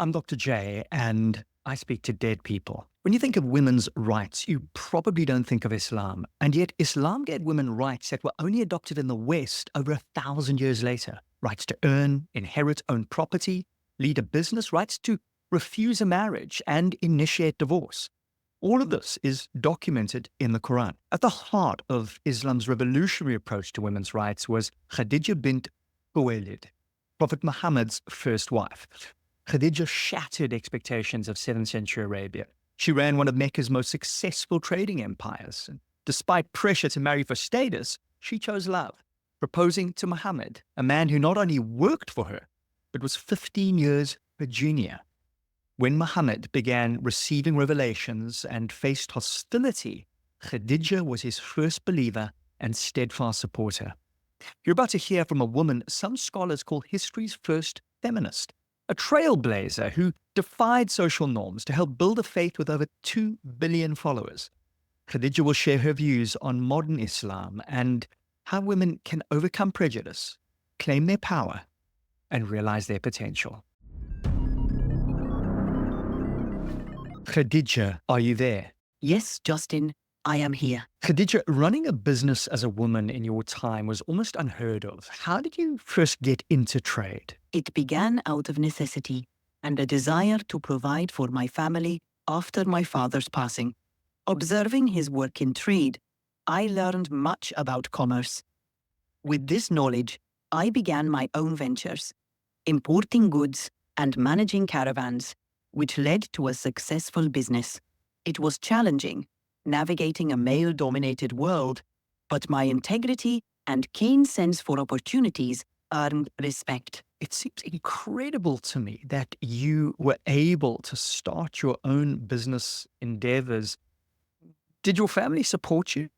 I'm Dr. J, and I speak to dead people. When you think of women's rights, you probably don't think of Islam. And yet, Islam gave women rights that were only adopted in the West over 1,000 years later. Rights to earn, inherit, own property, lead a business, rights to refuse a marriage, and initiate divorce. All of this is documented in the Quran. At the heart of Islam's revolutionary approach to women's rights was Khadija bint Khuwaylid, Prophet Muhammad's first wife. Khadija shattered expectations of 7th century Arabia. She ran one of Mecca's most successful trading empires. And despite pressure to marry for status, she chose love, proposing to Muhammad, a man who not only worked for her, but was 15 years her junior. When Muhammad began receiving revelations and faced hostility, Khadija was his first believer and steadfast supporter. You're about to hear from a woman some scholars call history's first feminist, a trailblazer who defied social norms to help build a faith with over 2 billion followers. Khadija will share her views on modern Islam and how women can overcome prejudice, claim their power, and realize their potential. Khadija, are you there? Yes, Justin, I am here. Khadija, running a business as a woman in your time was almost unheard of. How did you first get into trade? It began out of necessity and a desire to provide for my family after my father's passing. Observing his work in trade, I learned much about commerce. With this knowledge, I began my own ventures, importing goods and managing caravans, which led to a successful business. It was challenging, navigating a male-dominated world, but my integrity and keen sense for opportunities earned respect. It seems incredible to me that you were able to start your own business endeavors. Did your family support you?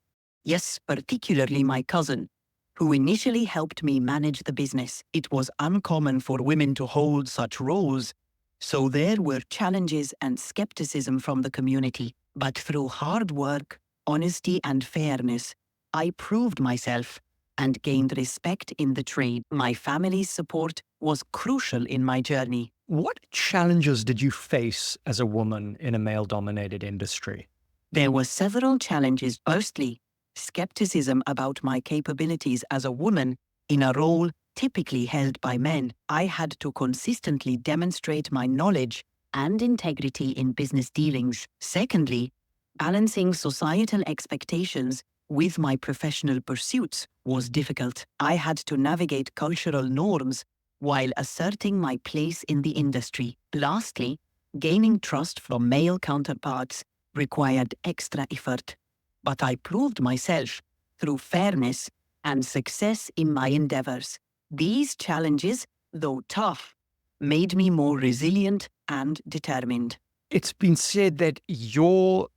Yes, particularly my cousin, who initially helped me manage the business. It was uncommon for women to hold such roles, so there were challenges and skepticism from the community. But through hard work, honesty, and fairness, I proved myself and gained respect in the trade. My family's support was crucial in my journey. What challenges did you face as a woman in a male-dominated industry? There were several challenges. Firstly, skepticism about my capabilities as a woman in a role typically held by men. I had to consistently demonstrate my knowledge and integrity in business dealings. Secondly, balancing societal expectations with my professional pursuits was difficult. I had to navigate cultural norms while asserting my place in the industry. Lastly, gaining trust from male counterparts required extra effort. But I proved myself through fairness and success in my endeavors. These challenges, though tough, made me more resilient and determined. It's been said that your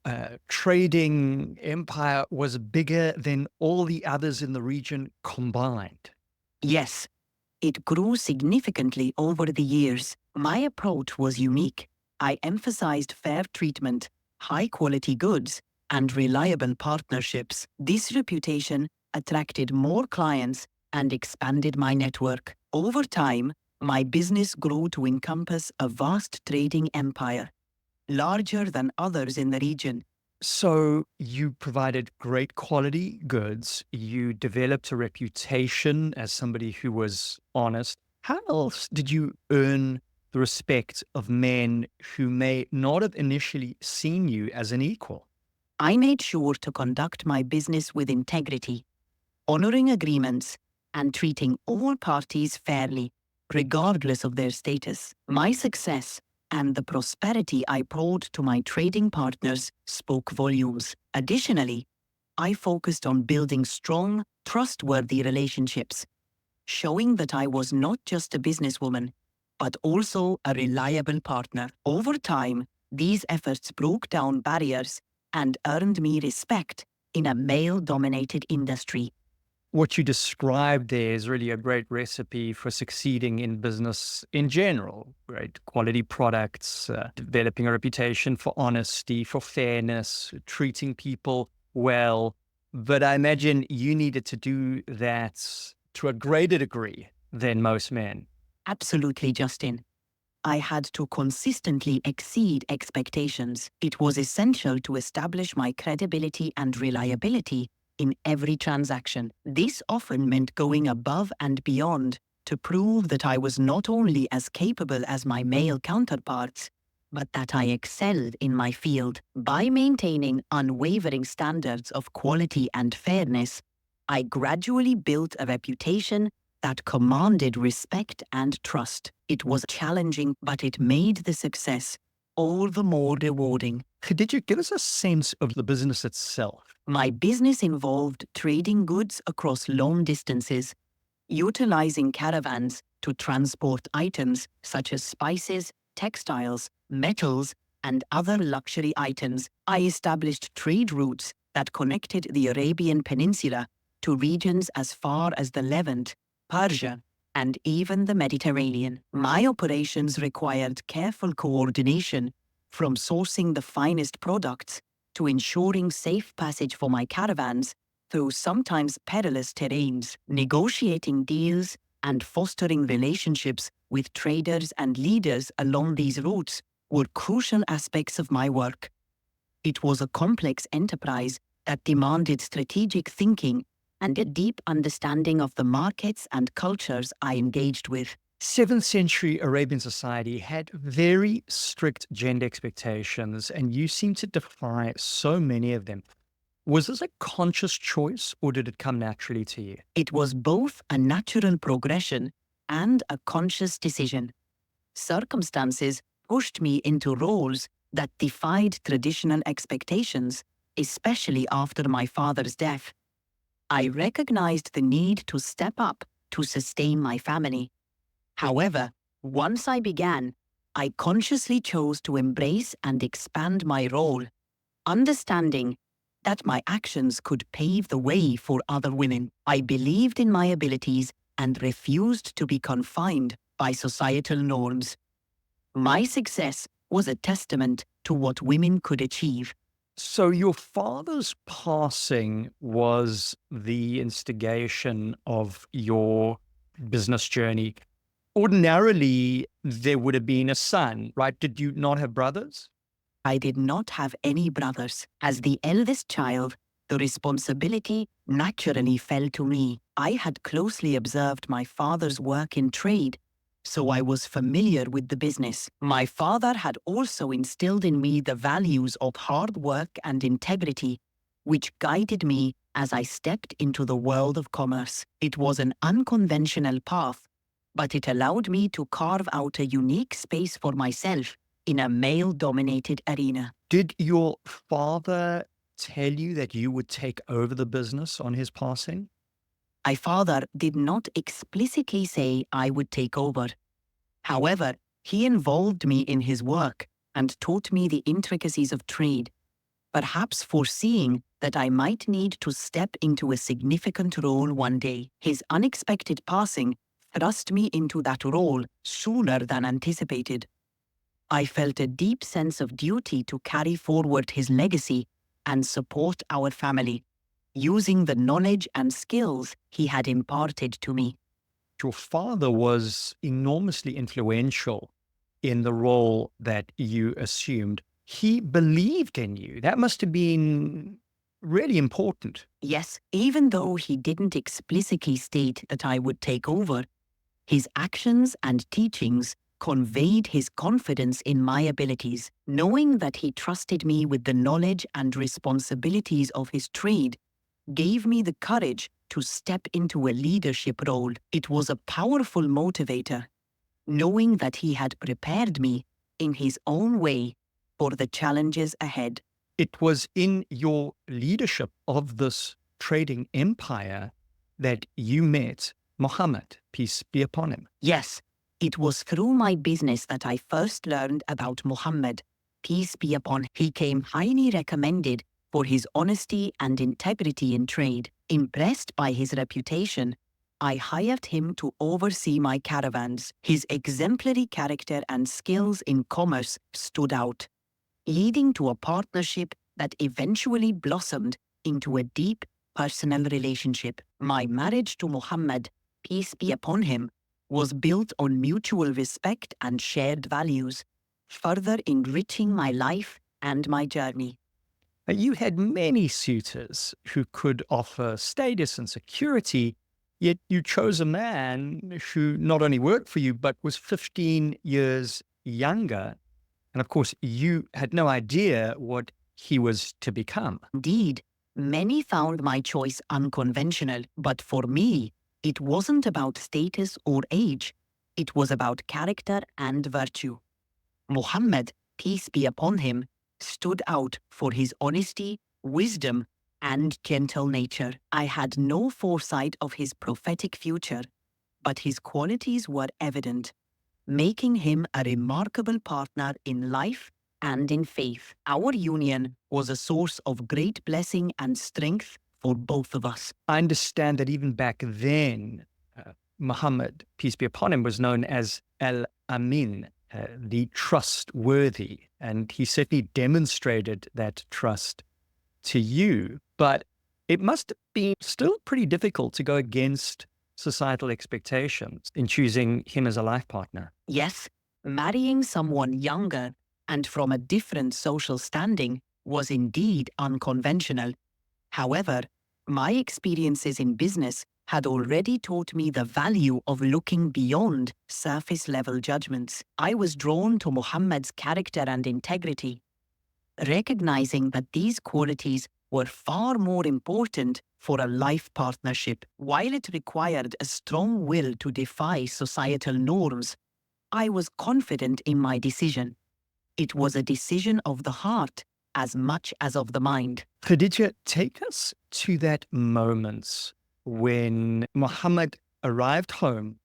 trading empire was bigger than all the others in the region combined. Yes, it grew significantly over the years. My approach was unique. I emphasized fair treatment, high-quality goods, and reliable partnerships. This reputation attracted more clients and expanded my network. Over time, my business grew to encompass a vast trading empire, larger than others in the region. So you provided great quality goods. You developed a reputation as somebody who was honest. How else did you earn the respect of men who may not have initially seen you as an equal? I made sure to conduct my business with integrity, honoring agreements and treating all parties fairly, regardless of their status. My success and the prosperity I brought to my trading partners spoke volumes. Additionally, I focused on building strong, trustworthy relationships, showing that I was not just a businesswoman, but also a reliable partner. Over time, these efforts broke down barriers and earned me respect in a male-dominated industry. What you described there is really a great recipe for succeeding in business in general, right? Quality products, developing a reputation for honesty, for fairness, treating people well. But I imagine you needed to do that to a greater degree than most men. Absolutely, Justin. I had to consistently exceed expectations. It was essential to establish my credibility and reliability in every transaction. This often meant going above and beyond to prove that I was not only as capable as my male counterparts, but that I excelled in my field. By maintaining unwavering standards of quality and fairness, I gradually built a reputation that commanded respect and trust. It was challenging, but it made the success all the more rewarding. Khadija, give us a sense of the business itself. My business involved trading goods across long distances, utilizing caravans to transport items such as spices, textiles, metals, and other luxury items. I established trade routes that connected the Arabian Peninsula to regions as far as the Levant, Persia, and even the Mediterranean. My operations required careful coordination, from sourcing the finest products to ensuring safe passage for my caravans through sometimes perilous terrains. Negotiating deals and fostering relationships with traders and leaders along these routes were crucial aspects of my work. It was a complex enterprise that demanded strategic thinking and a deep understanding of the markets and cultures I engaged with. 7th century Arabian society had very strict gender expectations, and you seem to defy so many of them. Was this a conscious choice, or did it come naturally to you? It was both a natural progression and a conscious decision. Circumstances pushed me into roles that defied traditional expectations, especially after my father's death. I recognized the need to step up to sustain my family. However, once I began, I consciously chose to embrace and expand my role, understanding that my actions could pave the way for other women. I believed in my abilities and refused to be confined by societal norms. My success was a testament to what women could achieve. So your father's passing was the instigation of your business journey. Ordinarily, there would have been a son, right? Did you not have brothers? I did not have any brothers. As the eldest child, the responsibility naturally fell to me. I had closely observed my father's work in trade, so I was familiar with the business. My father had also instilled in me the values of hard work and integrity, which guided me as I stepped into the world of commerce. It was an unconventional path, but it allowed me to carve out a unique space for myself in a male-dominated arena. Did your father tell you that you would take over the business on his passing? My father did not explicitly say I would take over. However, he involved me in his work and taught me the intricacies of trade, perhaps foreseeing that I might need to step into a significant role one day. His unexpected passing thrust me into that role sooner than anticipated. I felt a deep sense of duty to carry forward his legacy and support our family, using the knowledge and skills he had imparted to me. Your father was enormously influential in the role that you assumed. He believed in you. That must have been really important. Yes, even though he didn't explicitly state that I would take over, his actions and teachings conveyed his confidence in my abilities. Knowing that he trusted me with the knowledge and responsibilities of his trade gave me the courage to step into a leadership role. It was a powerful motivator, knowing that he had prepared me in his own way for the challenges ahead. It was in your leadership of this trading empire that you met Muhammad, peace be upon him. Yes, it was through my business that I first learned about Muhammad, peace be upon him. He came highly recommended for his honesty and integrity in trade. Impressed by his reputation, I hired him to oversee my caravans. His exemplary character and skills in commerce stood out, leading to a partnership that eventually blossomed into a deep personal relationship. My marriage to Muhammad, peace be upon him, was built on mutual respect and shared values, further enriching my life and my journey. You had many suitors who could offer status and security, yet you chose a man who not only worked for you, but was 15 years younger. And of course, you had no idea what he was to become. Indeed, many found my choice unconventional, but for me, it wasn't about status or age. It was about character and virtue. Muhammad, peace be upon him, stood out for his honesty, wisdom, and gentle nature. I had no foresight of his prophetic future, but his qualities were evident, making him a remarkable partner in life and in faith. Our union was a source of great blessing and strength for both of us. I understand that even back then, Muhammad, peace be upon him, was known as Al-Amin, the trustworthy. And he certainly demonstrated that trust to you. But it must be still pretty difficult to go against societal expectations in choosing him as a life partner. Yes, marrying someone younger and from a different social standing was indeed unconventional. However, my experiences in business had already taught me the value of looking beyond surface-level judgments. I was drawn to Muhammad's character and integrity, recognizing that these qualities were far more important for a life partnership. While it required a strong will to defy societal norms, I was confident in my decision. It was a decision of the heart as much as of the mind. Khadija, take us to that moment when Muhammad arrived home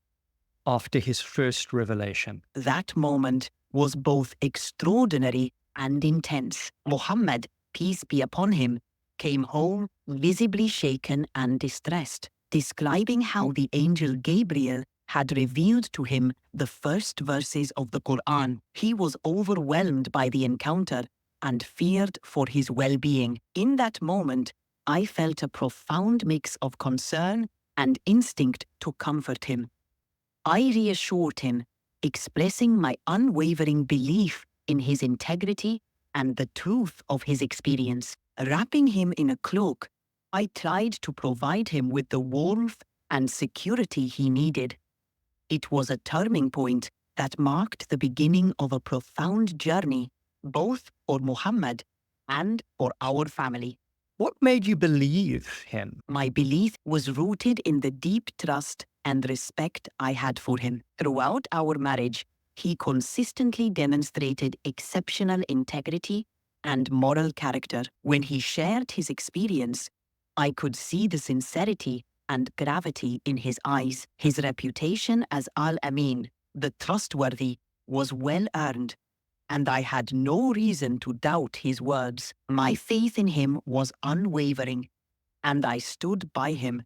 after his first revelation. That moment was both extraordinary and intense. Muhammad, peace be upon him, came home visibly shaken and distressed, describing how the angel Gabriel had revealed to him the first verses of the Quran. He was overwhelmed by the encounter and feared for his well-being. In that moment, I felt a profound mix of concern and instinct to comfort him. I reassured him, expressing my unwavering belief in his integrity and the truth of his experience. Wrapping him in a cloak, I tried to provide him with the warmth and security he needed. It was a turning point that marked the beginning of a profound journey, both for Muhammad and for our family. What made you believe him? My belief was rooted in the deep trust and respect I had for him. Throughout our marriage, he consistently demonstrated exceptional integrity and moral character. When he shared his experience, I could see the sincerity and gravity in his eyes. His reputation as Al-Amin, the trustworthy, was well earned, and I had no reason to doubt his words. My faith in him was unwavering, and I stood by him,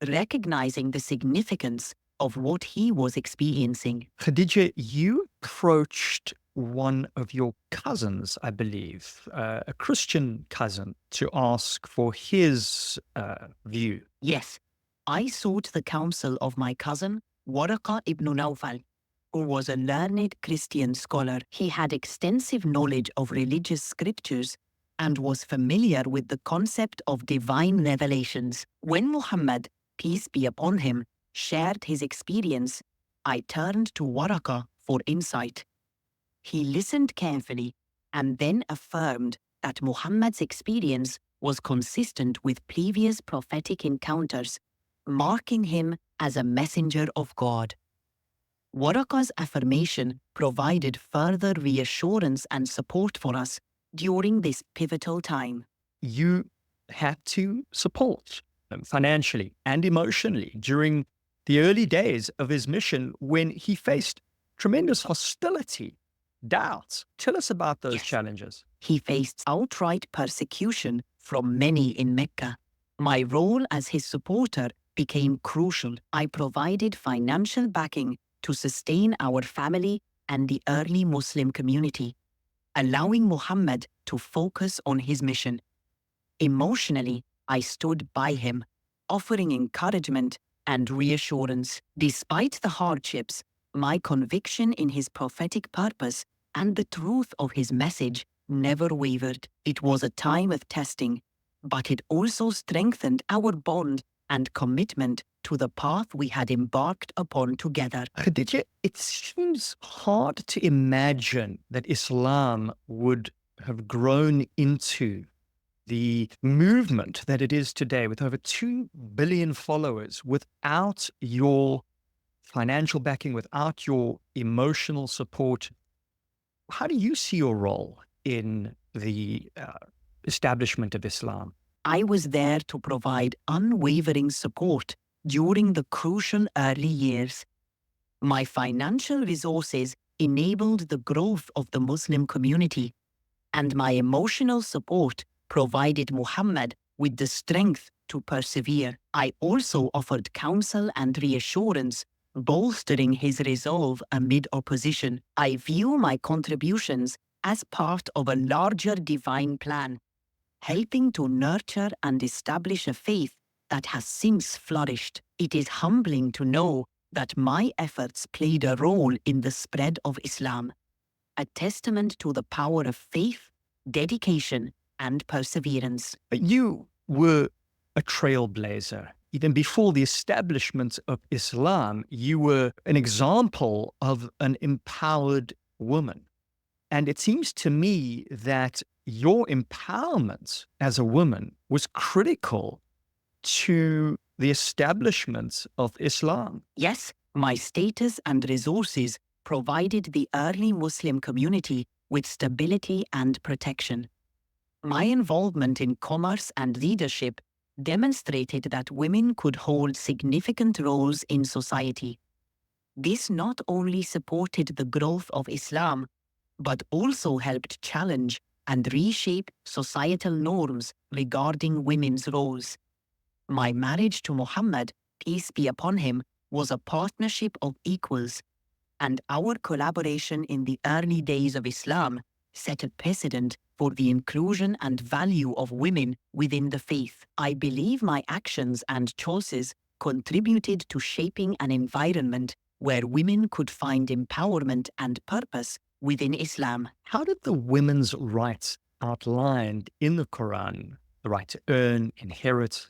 recognizing the significance of what he was experiencing. Khadija, you approached one of your cousins, I believe, a Christian cousin, to ask for his view. Yes, I sought the counsel of my cousin, Waraka ibn Nawfal, who was a learned Christian scholar. He had extensive knowledge of religious scriptures and was familiar with the concept of divine revelations. When Muhammad, peace be upon him, shared his experience, I turned to Waraka for insight. He listened carefully and then affirmed that Muhammad's experience was consistent with previous prophetic encounters, marking him as a messenger of God. Waraka's affirmation provided further reassurance and support for us during this pivotal time. You had to support him financially and emotionally during the early days of his mission when he faced tremendous hostility, doubt. Tell us about those challenges. He faced outright persecution from many in Mecca. My role as his supporter became crucial. I provided financial backing to sustain our family and the early Muslim community, allowing Muhammad to focus on his mission. Emotionally, I stood by him, offering encouragement and reassurance. Despite the hardships, my conviction in his prophetic purpose and the truth of his message never wavered. It was a time of testing, but it also strengthened our bond and commitment to the path we had embarked upon together. Khadija, it seems hard to imagine that Islam would have grown into the movement that it is today with over 2 billion followers without your financial backing, without your emotional support. How do you see your role in the establishment of Islam? I was there to provide unwavering support during the crucial early years. My financial resources enabled the growth of the Muslim community, and my emotional support provided Muhammad with the strength to persevere. I also offered counsel and reassurance, bolstering his resolve amid opposition. I view my contributions as part of a larger divine plan, helping to nurture and establish a faith that has since flourished. It is humbling to know that my efforts played a role in the spread of Islam, a testament to the power of faith, dedication, and perseverance. But you were a trailblazer. Even before the establishment of Islam, you were an example of an empowered woman. And it seems to me that your empowerment as a woman was critical to the establishment of Islam. Yes, my status and resources provided the early Muslim community with stability and protection. My involvement in commerce and leadership demonstrated that women could hold significant roles in society. This not only supported the growth of Islam, but also helped challenge and reshape societal norms regarding women's roles. My marriage to Muhammad, peace be upon him, was a partnership of equals, and our collaboration in the early days of Islam set a precedent for the inclusion and value of women within the faith. I believe my actions and choices contributed to shaping an environment where women could find empowerment and purpose within Islam. How did the women's rights outlined in the Quran, the right to earn, inherit,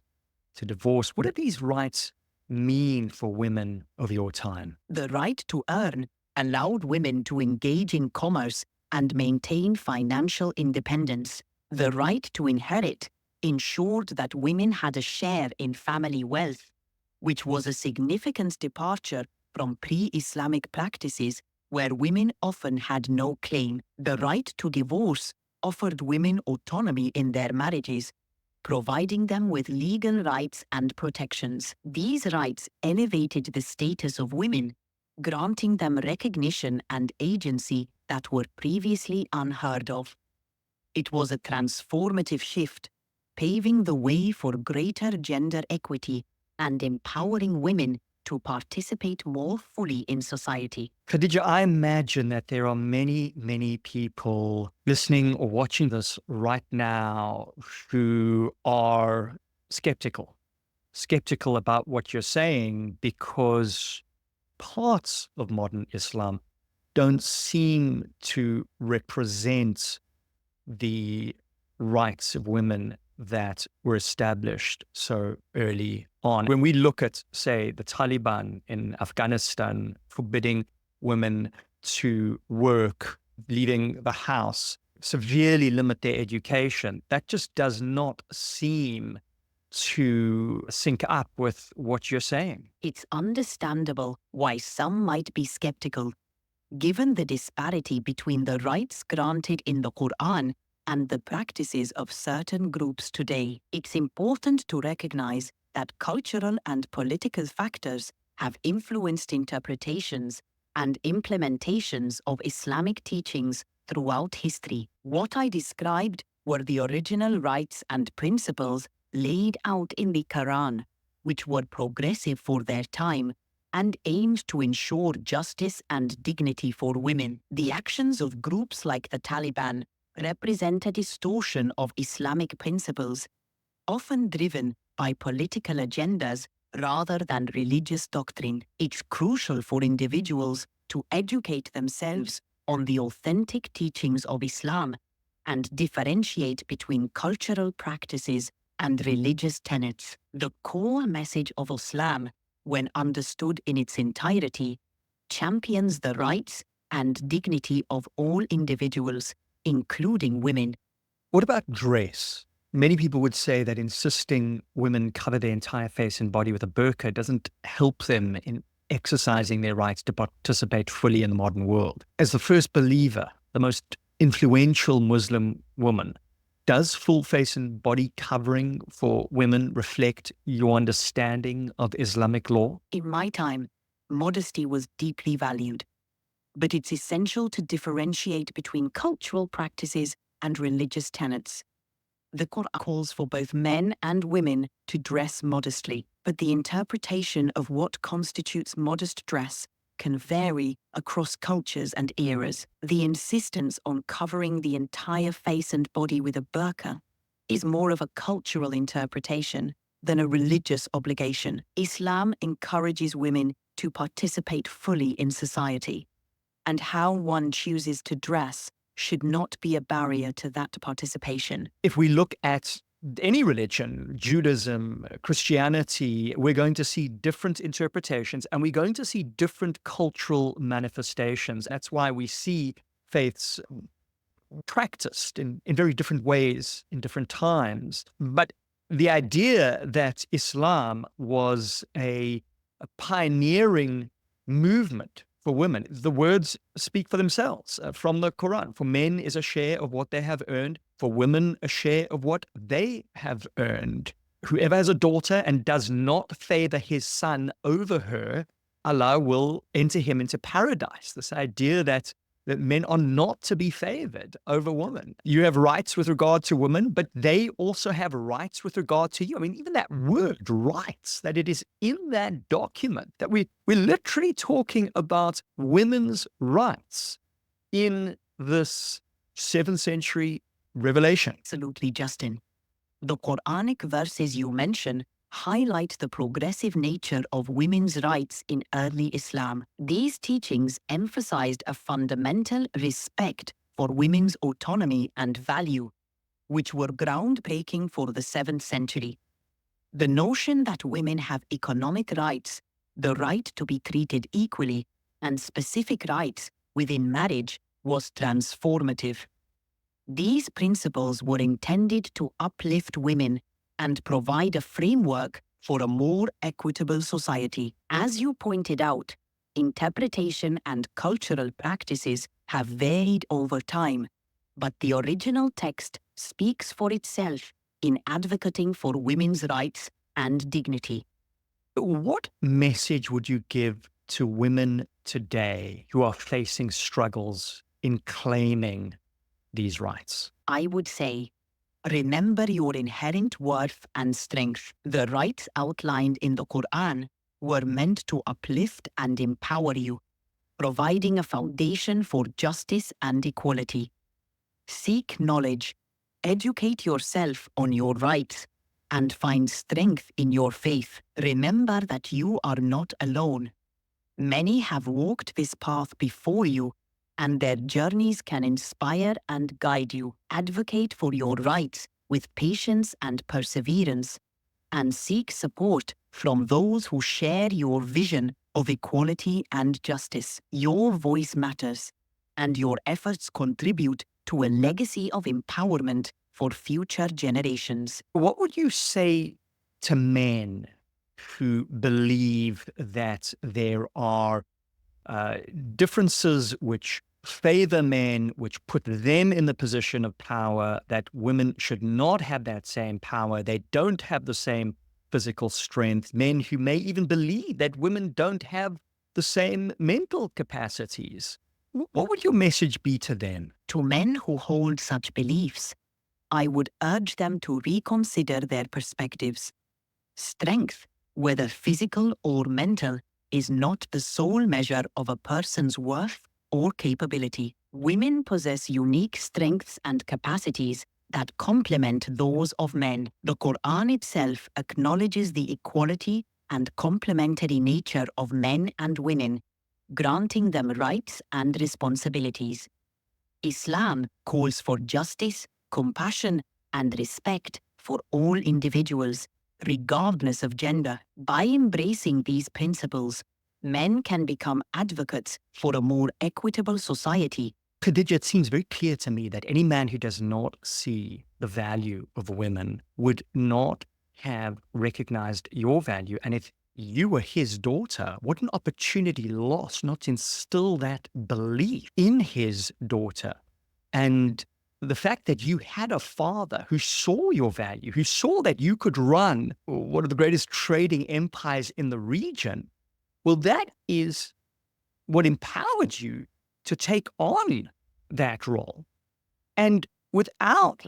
to divorce, what do these rights mean for women of your time? The right to earn allowed women to engage in commerce and maintain financial independence. The right to inherit ensured that women had a share in family wealth, which was a significant departure from pre-Islamic practices where women often had no claim. The right to divorce offered women autonomy in their marriages, providing them with legal rights and protections. These rights elevated the status of women, granting them recognition and agency that were previously unheard of. It was a transformative shift, paving the way for greater gender equity and empowering women to participate more fully in society. Khadija, I imagine that there are many, many people listening or watching this right now who are skeptical about what you're saying because parts of modern Islam don't seem to represent the rights of women that were established so early on. When we look at, say, the Taliban in Afghanistan forbidding women to work, leaving the house, severely limit their education, that just does not seem to sync up with what you're saying. It's understandable why some might be skeptical, given the disparity between the rights granted in the Quran and the practices of certain groups today. It's important to recognize that cultural and political factors have influenced interpretations and implementations of Islamic teachings throughout history. What I described were the original rights and principles laid out in the Quran, which were progressive for their time and aimed to ensure justice and dignity for women. The actions of groups like the Taliban represent a distortion of Islamic principles, often driven by political agendas rather than religious doctrine. It's crucial for individuals to educate themselves on the authentic teachings of Islam and differentiate between cultural practices and religious tenets. The core message of Islam, when understood in its entirety, champions the rights and dignity of all individuals, including women. What about dress? Many people would say that insisting women cover their entire face and body with a burqa doesn't help them in exercising their rights to participate fully in the modern world. As the first believer, the most influential Muslim woman, does full face and body covering for women reflect your understanding of Islamic law? In my time, modesty was deeply valued, but it's essential to differentiate between cultural practices and religious tenets. The Quran calls for both men and women to dress modestly, but the interpretation of what constitutes modest dress can vary across cultures and eras. The insistence on covering the entire face and body with a burqa is more of a cultural interpretation than a religious obligation. Islam encourages women to participate fully in society, and how one chooses to dress should not be a barrier to that participation. If we look at any religion, Judaism, Christianity, we're going to see different interpretations and we're going to see different cultural manifestations. That's why we see faiths practiced in very different ways in different times. But the idea that Islam was a pioneering movement for women, the words speak for themselves from the Quran. For men is a share of what they have earned. For women, a share of what they have earned. Whoever has a daughter and does not favor his son over her, Allah will enter him into paradise. This idea that men are not to be favored over women. You have rights with regard to women, but they also have rights with regard to you. I mean, even that word, rights, that it is in that document, that we're literally talking about women's rights in this 7th century revelation. Absolutely, Justin. The Quranic verses you mention highlight the progressive nature of women's rights in early Islam. These teachings emphasized a fundamental respect for women's autonomy and value, which were groundbreaking for the 7th century. The notion that women have economic rights, the right to be treated equally, and specific rights within marriage was transformative. These principles were intended to uplift women and provide a framework for a more equitable society. As you pointed out, interpretation and cultural practices have varied over time, but the original text speaks for itself in advocating for women's rights and dignity. What message would you give to women today who are facing struggles in claiming these rights? I would say, remember your inherent worth and strength. The rights outlined in the Quran were meant to uplift and empower you, providing a foundation for justice and equality. Seek knowledge, educate yourself on your rights, and find strength in your faith. Remember that you are not alone. Many have walked this path before you, and their journeys can inspire and guide you. Advocate for your rights with patience and perseverance, and seek support from those who share your vision of equality and justice. Your voice matters, and your efforts contribute to a legacy of empowerment for future generations. What would you say to men who believe that there are differences which favor men, which put them in the position of power, that women should not have that same power, they don't have the same physical strength, men who may even believe that women don't have the same mental capacities? What would your message be to them? To men who hold such beliefs, I would urge them to reconsider their perspectives. Strength, whether physical or mental, is not the sole measure of a person's worth or capability. Women possess unique strengths and capacities that complement those of men. The Quran itself acknowledges the equality and complementary nature of men and women, granting them rights and responsibilities. Islam calls for justice, compassion, and respect for all individuals, regardless of gender. By embracing these principles, men can become advocates for a more equitable society. Khadija, it seems very clear to me that any man who does not see the value of women would not have recognized your value. And if you were his daughter, what an opportunity lost not to instill that belief in his daughter. And the fact that you had a father who saw your value, who saw that you could run one of the greatest trading empires in the region, well, that is what empowered you to take on that role. And without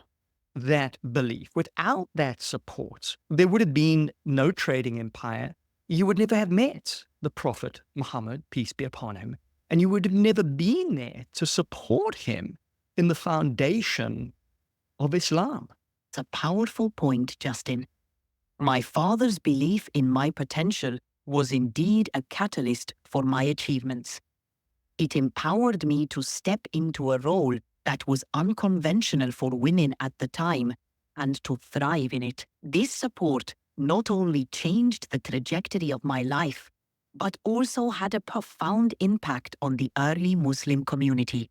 that belief, without that support, there would have been no trading empire. You would never have met the Prophet Muhammad, peace be upon him, and you would have never been there to support him in the foundation of Islam. It's a powerful point, Justin. My father's belief in my potential was indeed a catalyst for my achievements. It empowered me to step into a role that was unconventional for women at the time and to thrive in it. This support not only changed the trajectory of my life, but also had a profound impact on the early Muslim community.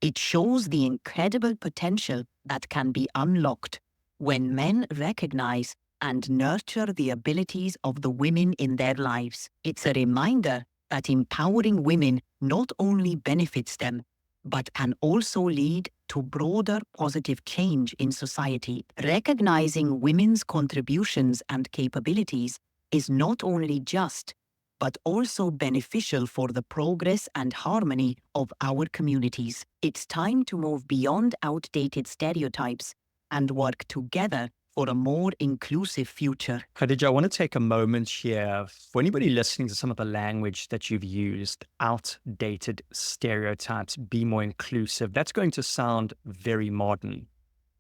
It shows the incredible potential that can be unlocked when men recognize and nurture the abilities of the women in their lives. It's a reminder that empowering women not only benefits them, but can also lead to broader positive change in society. Recognizing women's contributions and capabilities is not only just, but also beneficial for the progress and harmony of our communities. It's time to move beyond outdated stereotypes and work together for a more inclusive future. Khadija, I want to take a moment here for anybody listening to some of the language that you've used, outdated stereotypes, be more inclusive. That's going to sound very modern.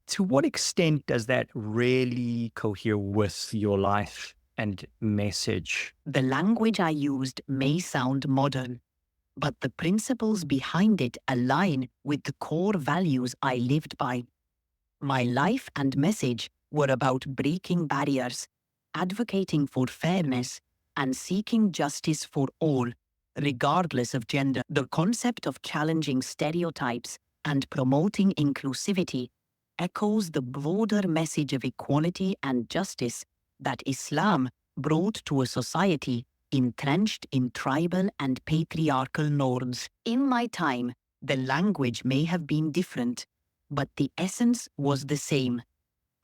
To what extent does that really cohere with your life and message? The language I used may sound modern, but the principles behind it align with the core values I lived by. My life and message were about breaking barriers, advocating for fairness, and seeking justice for all, regardless of gender. The concept of challenging stereotypes and promoting inclusivity echoes the broader message of equality and justice that Islam brought to a society entrenched in tribal and patriarchal norms. In my time, the language may have been different, but the essence was the same: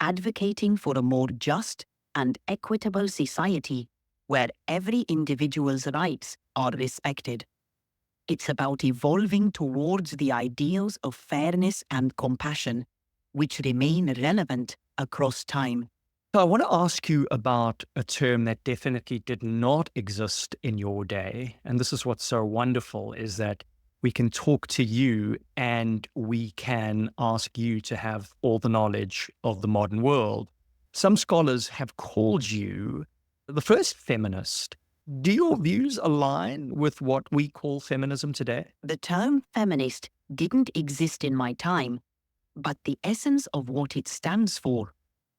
advocating for a more just and equitable society where every individual's rights are respected. It's about evolving towards the ideals of fairness and compassion, which remain relevant across time. So I want to ask you about a term that definitely did not exist in your day. And this is what's so wonderful, is that we can talk to you and we can ask you to have all the knowledge of the modern world. Some scholars have called you the first feminist. Do your views align with what we call feminism today? The term feminist didn't exist in my time, but the essence of what it stands for,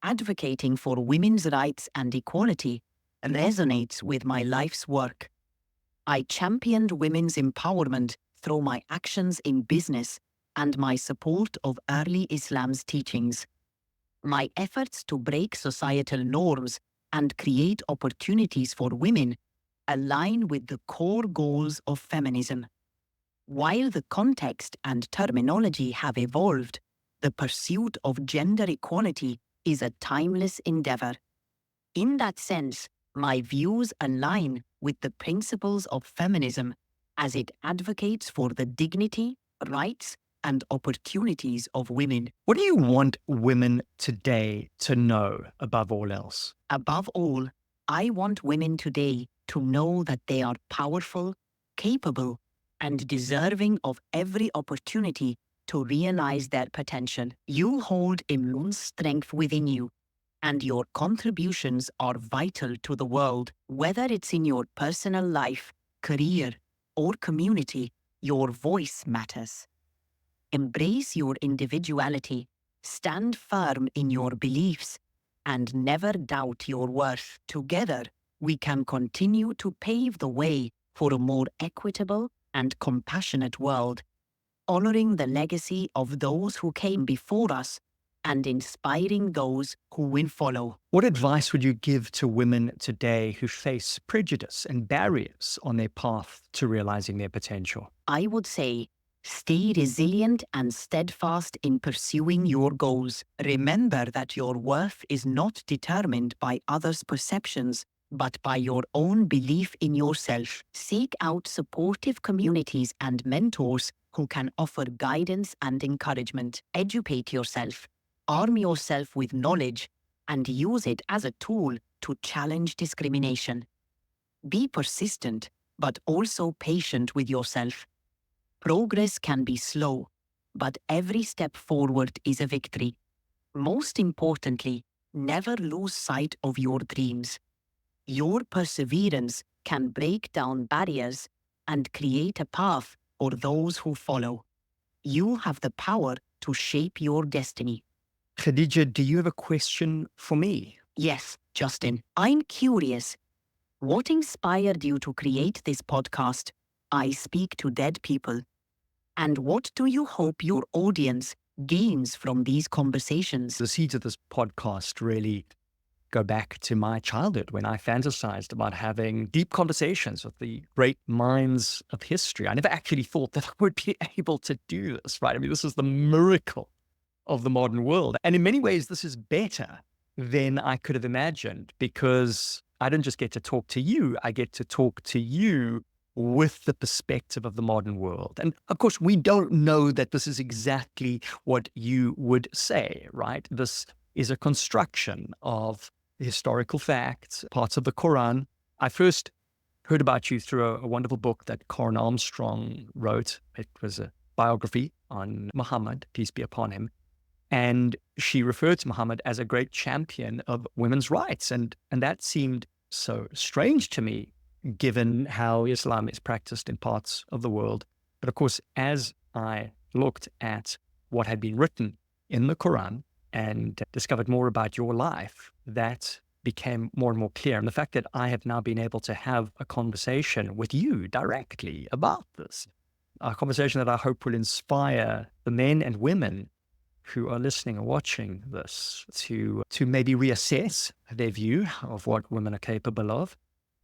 advocating for women's rights and equality, resonates with my life's work. I championed women's empowerment through my actions in business and my support of early Islam's teachings. My efforts to break societal norms and create opportunities for women align with the core goals of feminism. While the context and terminology have evolved, the pursuit of gender equality is a timeless endeavor. In that sense, my views align with the principles of feminism as it advocates for the dignity, rights, and opportunities of women. What do you want women today to know above all else? Above all, I want women today to know that they are powerful, capable, and deserving of every opportunity to realize their potential. You hold immense strength within you, and your contributions are vital to the world. Whether it's in your personal life, career, or community, your voice matters. Embrace your individuality, stand firm in your beliefs, and never doubt your worth. Together, we can continue to pave the way for a more equitable and compassionate world, honoring the legacy of those who came before us and inspiring those who will follow. What advice would you give to women today who face prejudice and barriers on their path to realizing their potential? I would say, stay resilient and steadfast in pursuing your goals. Remember that your worth is not determined by others' perceptions, but by your own belief in yourself. Seek out supportive communities and mentors who can offer guidance and encouragement. Educate yourself, arm yourself with knowledge, and use it as a tool to challenge discrimination. Be persistent, but also patient with yourself. Progress can be slow, but every step forward is a victory. Most importantly, never lose sight of your dreams. Your perseverance can break down barriers and create a path for those who follow. You have the power to shape your destiny. Khadija, do you have a question for me? Yes, Justin, I'm curious. What inspired you to create this podcast, I Speak to Dead People? And what do you hope your audience gains from these conversations? The seeds of this podcast really go back to my childhood when I fantasized about having deep conversations with the great minds of history. I never actually thought that I would be able to do this, right? I mean, this is the miracle of the modern world. And in many ways, this is better than I could have imagined, because I don't just get to talk to you, I get to talk to you with the perspective of the modern world. And of course, we don't know that this is exactly what you would say, right? This is a construction of historical facts, parts of the Quran. I first heard about you through a wonderful book that Karen Armstrong wrote. It was a biography on Muhammad, peace be upon him. And she referred to Muhammad as a great champion of women's rights. And that seemed so strange to me, given how Islam is practiced in parts of the world. But of course, as I looked at what had been written in the Quran and discovered more about your life, that became more and more clear. And the fact that I have now been able to have a conversation with you directly about this, a conversation that I hope will inspire the men and women who are listening or watching this to maybe reassess their view of what women are capable of,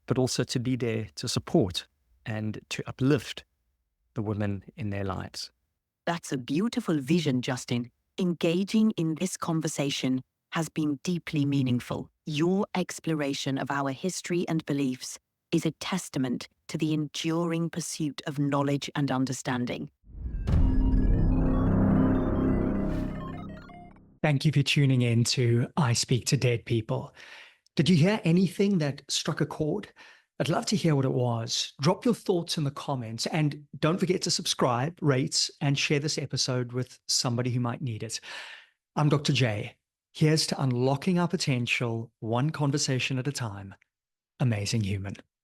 but also to be there to support and to uplift the women in their lives. That's a beautiful vision, Justin. Engaging in this conversation has been deeply meaningful. Your exploration of our history and beliefs is a testament to the enduring pursuit of knowledge and understanding. Thank you for tuning in to I Speak to Dead People. Did you hear anything that struck a chord? I'd love to hear what it was. Drop your thoughts in the comments, and don't forget to subscribe, rate, and share this episode with somebody who might need it. I'm Dr. J. Here's to unlocking our potential, one conversation at a time. Amazing human.